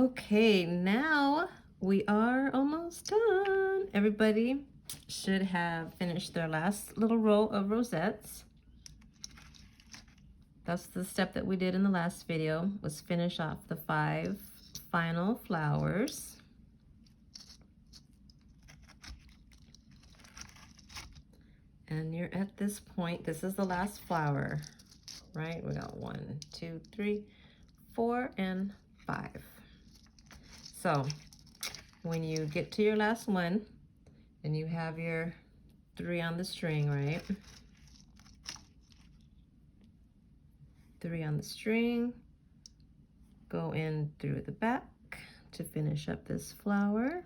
Okay, now we are almost done. Everybody should have finished their last little row of rosettes. That's the step that we did in the last video, was finish off the 5 final flowers. And you're at this point, this is the last flower, right? We got 1, 2, 3, 4, and 5. So when you get to your last one, and you have your 3 on the string, right? 3 on the string, go in through the back to finish up this flower.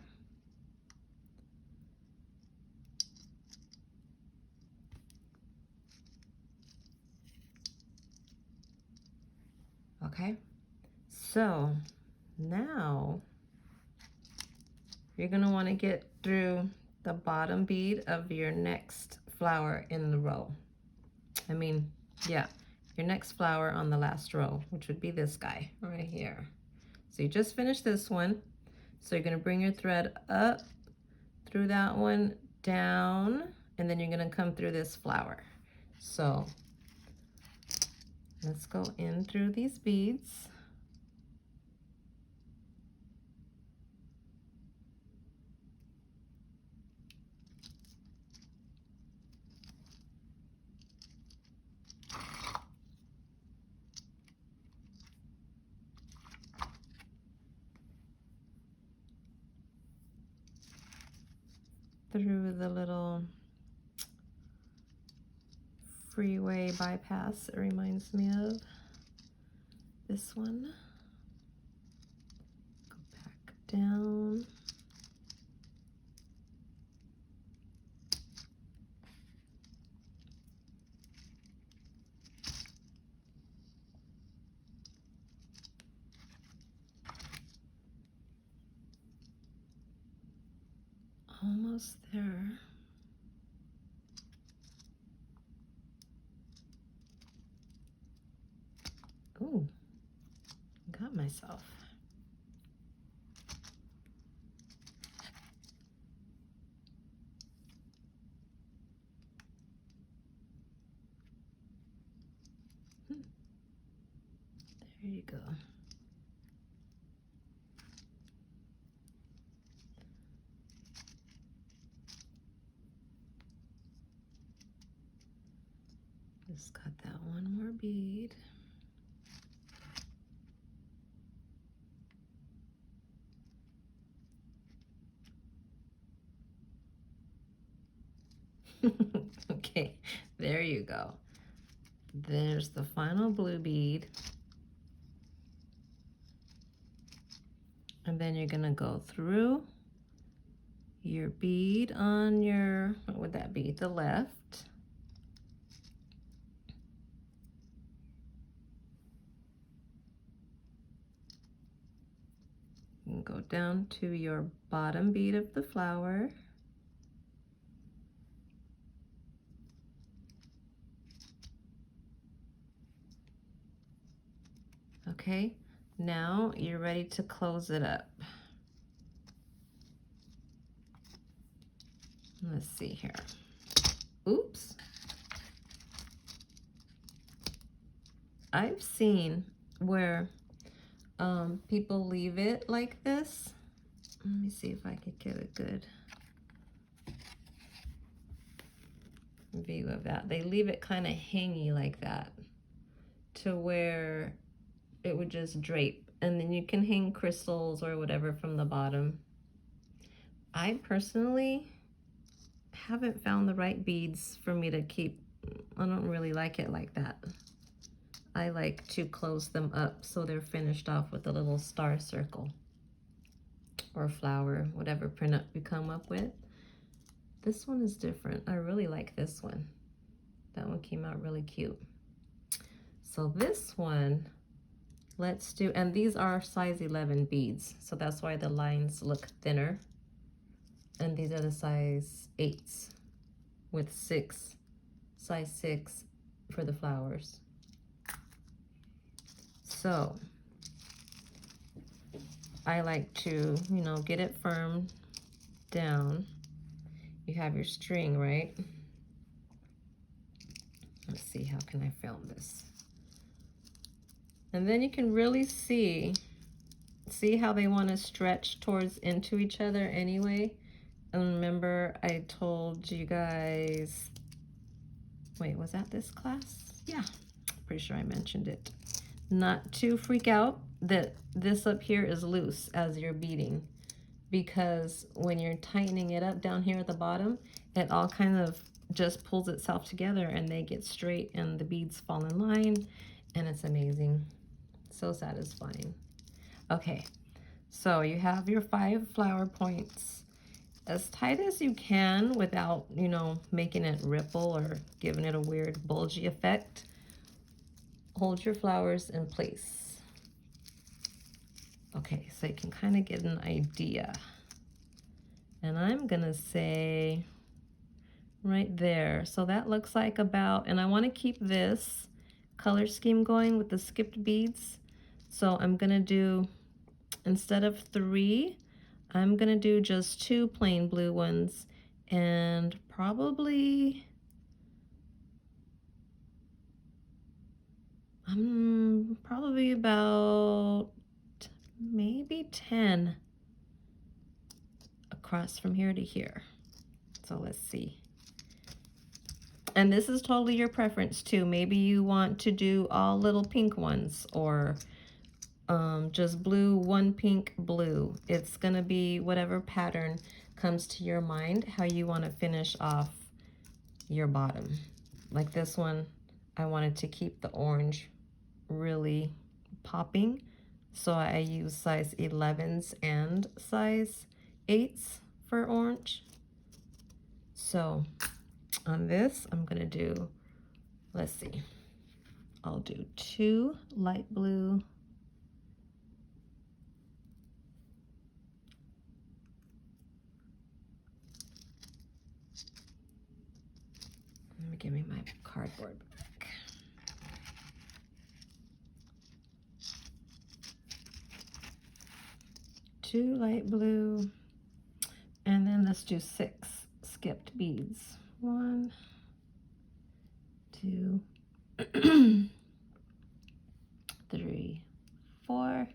Okay, so now you're gonna wanna get through the bottom bead of your next flower in the row. Your next flower on the last row, which would be this guy right here. So you just finished this one. So you're gonna bring your thread up through that one, down, and then you're gonna come through this flower. So let's go in through these beads. Through the little freeway bypass, it reminds me of this one. Go back down. Almost there. Ooh, got myself. There you go. Just got that one more bead. Okay, there you go. There's the final blue bead. And then you're gonna go through your bead on your, what would that be? The left. And go down to your bottom bead of the flower. Okay, now you're ready to close it up. Let's see here. Oops. I've seen where people leave it like this. Let me see if I could get a good view of that. They leave it kind of hangy like that to where it would just drape, and then you can hang crystals or whatever from the bottom. I personally haven't found the right beads for me to keep. I don't really like it like that. I like to close them up so they're finished off with a little star circle or flower, whatever print you come up with. This one is different. I really like this one. That one came out really cute. So this one, let's do, and these are size 11 beads, so that's why the lines look thinner. And these are the size 8s with size 6 for the flowers. So I like to, you know, get it firm down. You have your string, right? Let's see, how can I film this? And then you can really see how they want to stretch towards into each other anyway. And remember, I told you guys, wait, was that this class? Yeah, pretty sure I mentioned it. Not to freak out that this up here is loose as you're beading, because when you're tightening it up down here at the bottom, it all kind of just pulls itself together and they get straight and the beads fall in line, and it's amazing. So satisfying. Okay, so you have your 5 flower points as tight as you can without, you know, making it ripple or giving it a weird bulgy effect. Hold your flowers in place. Okay, so you can kind of get an idea. And I'm gonna say right there. So that looks like about, and I want to keep this color scheme going with the skipped beads. So I'm gonna do, instead of 3, I'm gonna do just 2 plain blue ones, and probably probably about maybe 10 across from here to here. So let's see. And this is totally your preference too. Maybe you want to do all little pink ones, or just blue, 1 pink, blue. It's gonna be whatever pattern comes to your mind, how you want to finish off your bottom. Like this one, I wanted to keep the orange really popping, so I use size 11s and size 8s for orange. So on this, I'm gonna do, let's see, I'll do 2 light blue, let me give me my cardboard back. 2 light blue, and then let's do 6 skipped beads. 1, 2, 3, 4,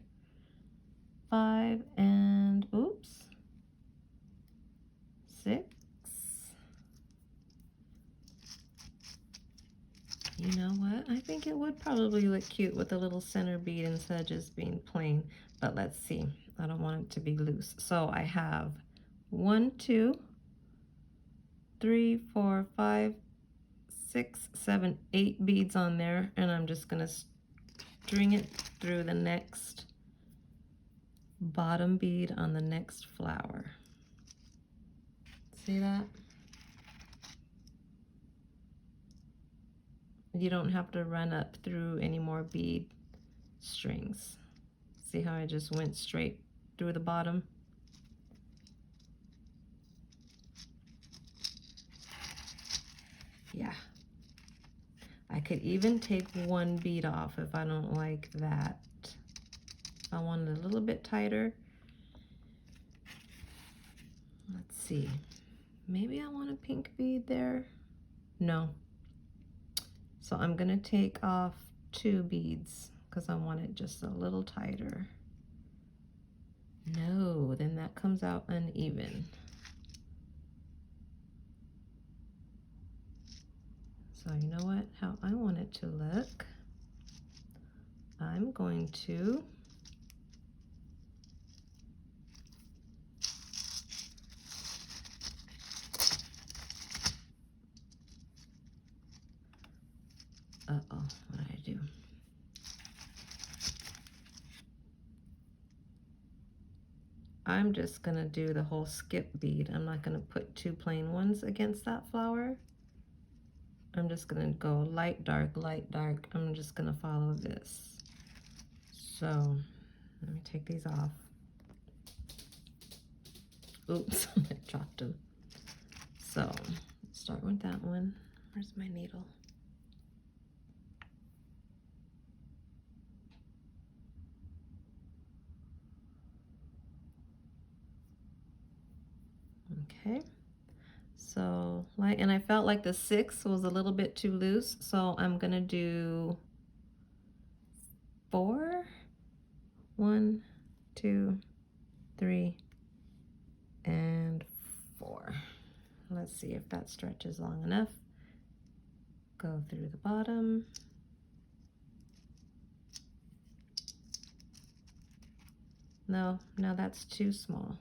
5, and oops, 6. You know what? I think it would probably look cute with a little center bead instead of just being plain. But let's see. I don't want it to be loose. So I have 1, 2, 3, 4, 5, 6, 7, 8 beads on there. And I'm just going to string it through the next bottom bead on the next flower. See that? You don't have to run up through any more bead strings. See how I just went straight through the bottom? Yeah. I could even take 1 bead off if I don't like that. If I want it a little bit tighter. Let's see. Maybe I want a pink bead there. No. So I'm gonna take off 2 beads because I want it just a little tighter. No, then that comes out uneven. So you know what, how I want it to look, I'm going to what did I do? I'm just gonna do the whole skip bead. I'm not gonna put 2 plain ones against that flower. I'm just gonna go light, dark, light, dark. I'm just gonna follow this. So let me take these off. Oops, I dropped them. So start with that one. Where's my needle? Okay, so like, and I felt like the 6 was a little bit too loose, so I'm gonna do 4. 1, 2, 3, and 4. Let's see if that stretches long enough. Go through the bottom. No, that's too small.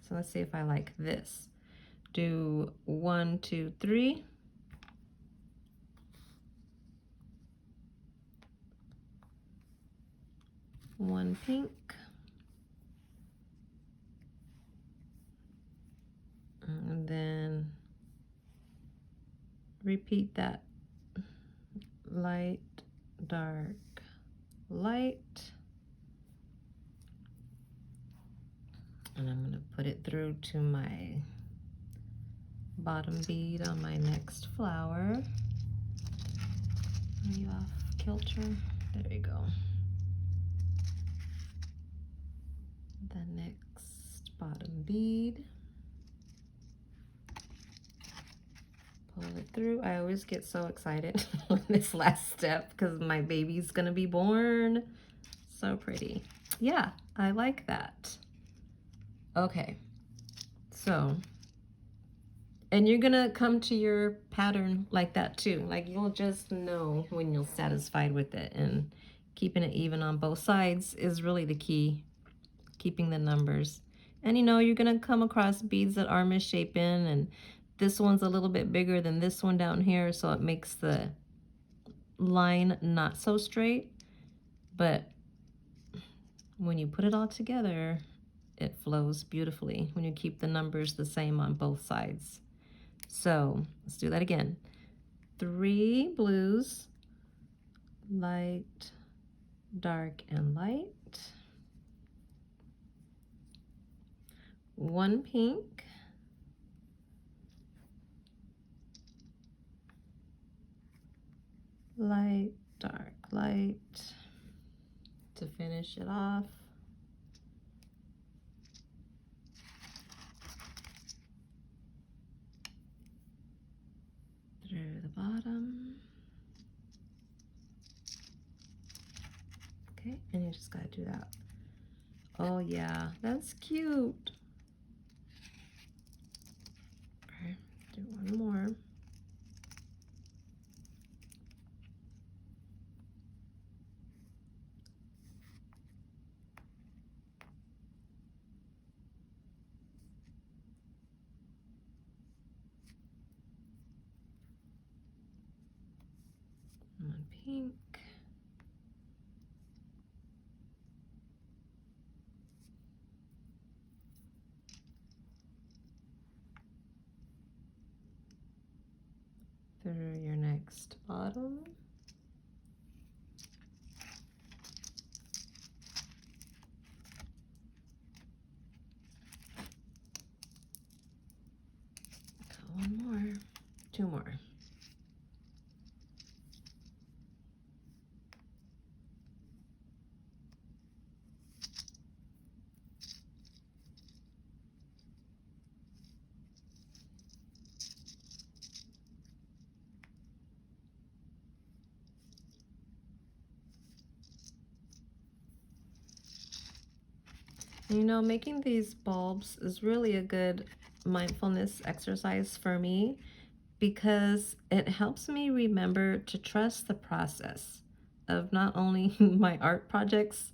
So let's see if I like this. Do 1, 2, 3. One pink. And then repeat that. Light, dark, light. And I'm going to put it through to my bottom bead on my next flower. Are you off kilter? There you go. The next bottom bead. Pull it through. I always get so excited on this last step because my baby's gonna be born. So pretty. Yeah, I like that. Okay, so, and you're gonna come to your pattern like that too. Like you'll just know when you're satisfied with it, and keeping it even on both sides is really the key. Keeping the numbers. And you know, you're gonna come across beads that are misshapen, and this one's a little bit bigger than this one down here, so it makes the line not so straight. But when you put it all together, it flows beautifully when you keep the numbers the same on both sides. So let's do that again. 3 blues, light, dark, and light. 1 pink. Light, dark, light, to finish it off. Through the bottom. Okay, and you just gotta do that. Oh yeah, that's cute. Okay, do one more. One pink. Through your next bottom. One more, 2 more. You know, making these bulbs is really a good mindfulness exercise for me because it helps me remember to trust the process of not only my art projects,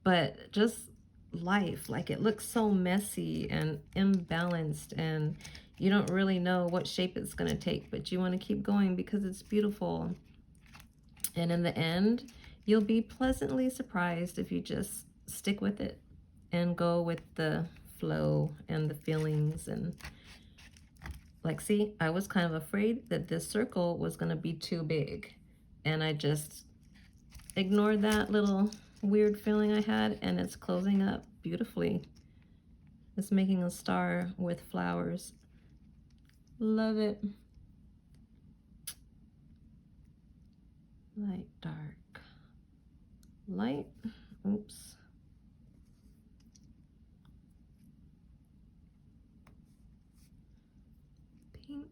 but just life. Like it looks so messy and imbalanced, and you don't really know what shape it's going to take, but you want to keep going because it's beautiful. And in the end, you'll be pleasantly surprised if you just stick with it and go with the flow and the feelings. And like, see, I was kind of afraid that this circle was going to be too big, and I just ignored that little weird feeling I had, and it's closing up beautifully. It's making a star with flowers. Love it. Light, dark, light. Oops. Pink.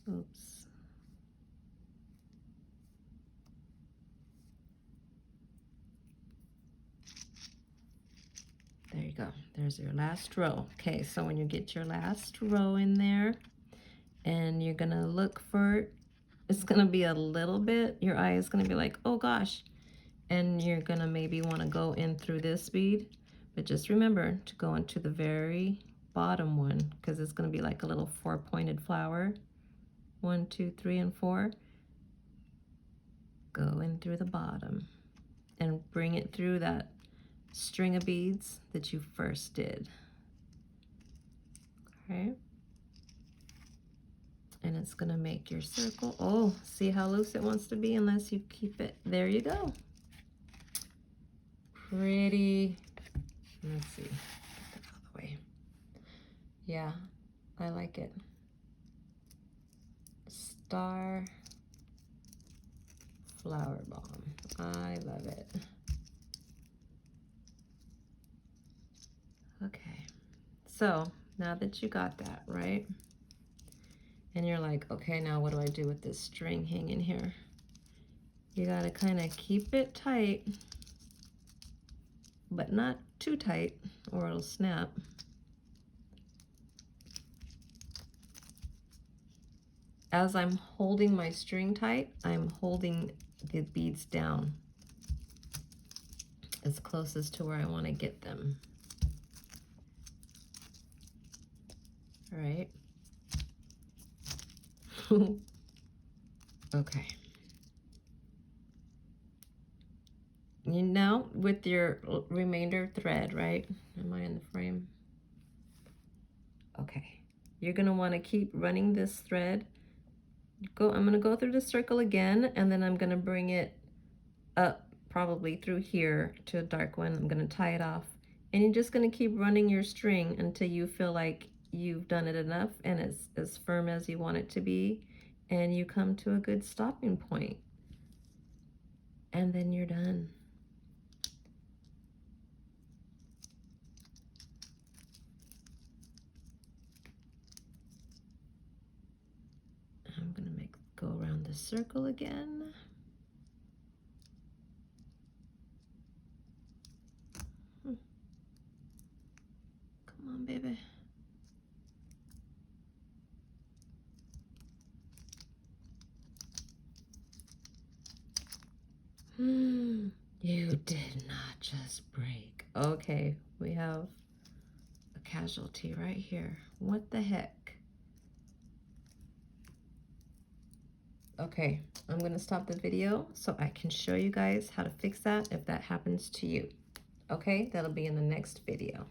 Oops. There you go. There's your last row. Okay, so when you get your last row in there, and you're gonna look for, it's gonna be a little bit, your eye is gonna be like, oh gosh, and you're gonna maybe wanna go in through this bead, but just remember to go into the very bottom one, because it's gonna be like a little 4-pointed flower. 1, 2, 3, and 4. Go in through the bottom and bring it through that string of beads that you first did. Okay. And it's gonna make your circle. Oh, see how loose it wants to be unless you keep it. There you go. Pretty. Let's see. Get that out of the way. Yeah, I like it. Star flower bomb. I love it. Okay, so now that you got that, right? And you're like, okay, now what do I do with this string hanging here? You gotta kind of keep it tight, but not too tight or it'll snap. As I'm holding my string tight, I'm holding the beads down as close as to where I want to get them. All right. Okay. You now with your remainder thread, right? Am I in the frame? Okay. You're gonna want to keep running this thread. I'm gonna go through the circle again, and then I'm gonna bring it up probably through here to a dark one. I'm gonna tie it off, and you're just gonna keep running your string until you feel like you've done it enough and it's as firm as you want it to be, and you come to a good stopping point, and then you're done. I'm gonna go around the circle again. Come on, baby. You did not just break. Okay, we have a casualty right here. What the heck? Okay, I'm gonna stop the video so I can show you guys how to fix that if that happens to you. Okay, that'll be in the next video.